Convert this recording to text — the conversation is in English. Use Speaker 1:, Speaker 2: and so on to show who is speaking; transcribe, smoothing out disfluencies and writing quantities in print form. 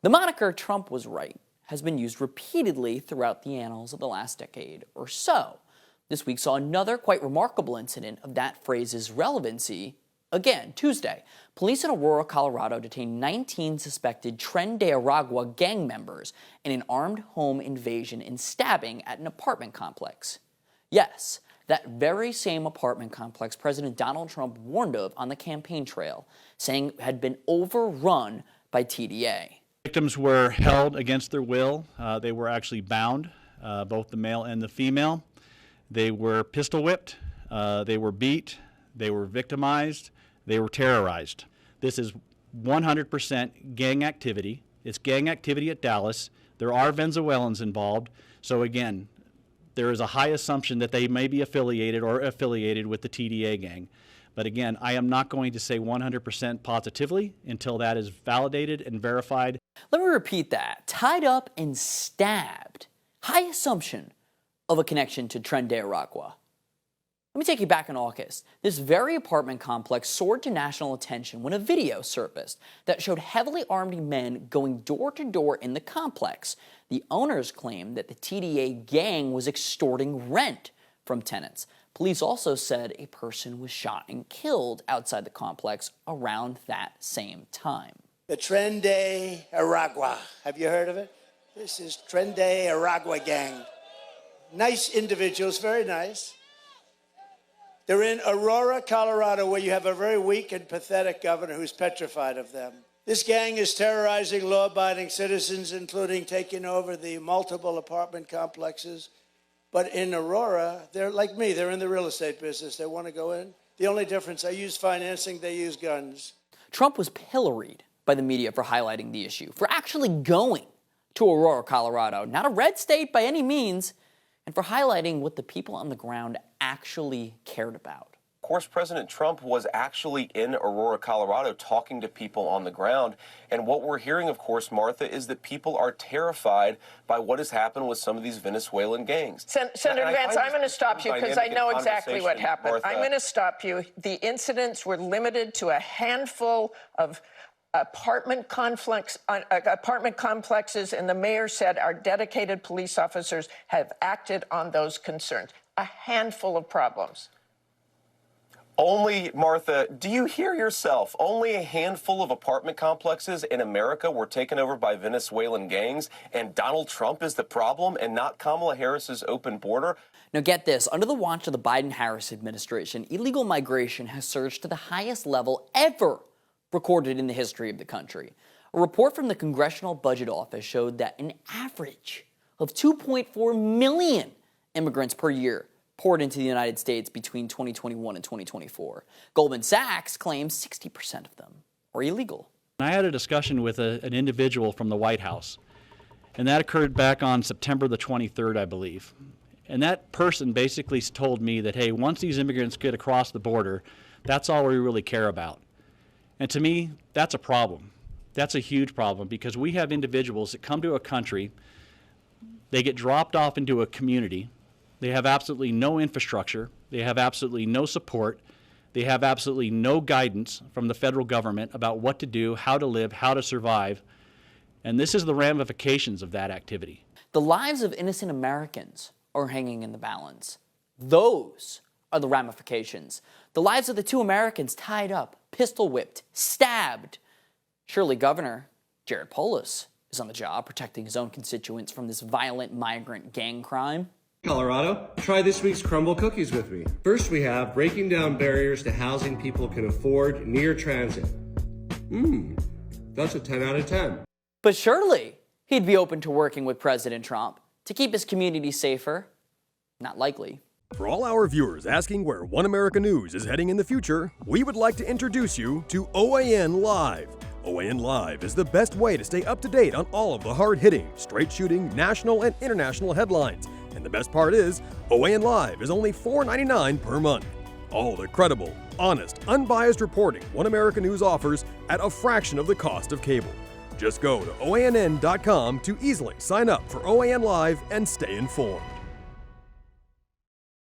Speaker 1: The moniker "Trump was right" has been used repeatedly throughout the annals of the last decade or so. This week saw another quite remarkable incident of that phrase's relevancy. Again, Tuesday, police in Aurora, Colorado detained 19 suspected Tren de Aragua gang members in an armed home invasion and stabbing at an apartment complex. Yes, that very same apartment complex President Donald Trump warned of on the campaign trail, saying had been overrun by TDA.
Speaker 2: Victims were held against their will. They were actually bound, both the male and the female. They were pistol whipped, they were beat, they were victimized, they were terrorized. This is 100% gang activity. It's gang activity at Dallas. There are Venezuelans involved. So again, there is a high assumption that they may be affiliated with the TDA gang. But again, I am not going to say 100% positively until that is validated and verified.
Speaker 1: Let me repeat that. Tied up and stabbed. High assumption of a connection to Tren de Aragua. Let me take you back in August. This very apartment complex soared to national attention when a video surfaced that showed heavily armed men going door to door in the complex. The owners claimed that the TDA gang was extorting rent from tenants. Police also said a person was shot and killed outside the complex around that same time.
Speaker 3: The Tren de Aragua. Have you heard of it? This is Tren de Aragua gang. Nice individuals, very nice. They're in Aurora, Colorado, where you have a very weak and pathetic governor who's petrified of them. This gang is terrorizing law-abiding citizens, including taking over the multiple apartment complexes. But in Aurora, they're like me. They're in the real estate business. They want to go in. The only difference, I use financing, they use guns.
Speaker 1: Trump was pilloried by the media for highlighting the issue, for actually going to Aurora, Colorado, not a red state by any means, and for highlighting what the people on the ground actually cared about.
Speaker 4: Of course, President Trump was actually in Aurora, Colorado, talking to people on the ground. And what we're hearing, of course, Martha, is that people are terrified by what has happened with some of these Venezuelan gangs.
Speaker 5: Senator Vance, I'm going to stop you because I know exactly what happened.
Speaker 4: Martha.
Speaker 5: I'm going to stop you. The incidents were limited to a handful of apartment complexes, and the mayor said our dedicated police officers have acted on those concerns. A handful of problems.
Speaker 4: Only, Martha, do you hear yourself? Only a handful of apartment complexes in America were taken over by Venezuelan gangs, and Donald Trump is the problem and not Kamala Harris's open border?
Speaker 1: Now get this, under the watch of the Biden-Harris administration, illegal migration has surged to the highest level ever recorded in the history of the country. A report from the Congressional Budget Office showed that an average of 2.4 million immigrants per year poured into the United States between 2021 and 2024. Goldman Sachs claims 60% of them are illegal.
Speaker 2: I had a discussion with an individual from the White House, and that occurred back on September the 23rd, I believe. And that person basically told me that, hey, once these immigrants get across the border, that's all we really care about. And to me, that's a problem. That's a huge problem because we have individuals that come to a country, they get dropped off into a community, they have absolutely no infrastructure, they have absolutely no support, they have absolutely no guidance from the federal government about what to do, how to live, how to survive. And this is the ramifications of that activity.
Speaker 1: The lives of innocent Americans are hanging in the balance. Those are the ramifications. The lives of the two Americans tied up, pistol whipped, stabbed. Surely Governor Jared Polis is on the job protecting his own constituents from this violent migrant gang crime.
Speaker 6: Colorado, try this week's crumble cookies with me. First we have breaking down barriers to housing people can afford near transit. That's a 10 out of 10.
Speaker 1: But surely he'd be open to working with President Trump to keep his community safer. Not likely.
Speaker 7: For all our viewers asking where One America News is heading in the future, we would like to introduce you to OAN Live. OAN Live is the best way to stay up to date on all of the hard-hitting, straight-shooting, national and international headlines. And the best part is, OAN Live is only $4.99 per month. All the credible, honest, unbiased reporting One America News offers at a fraction of the cost of cable. Just go to OANN.com to easily sign up for OAN Live and stay informed.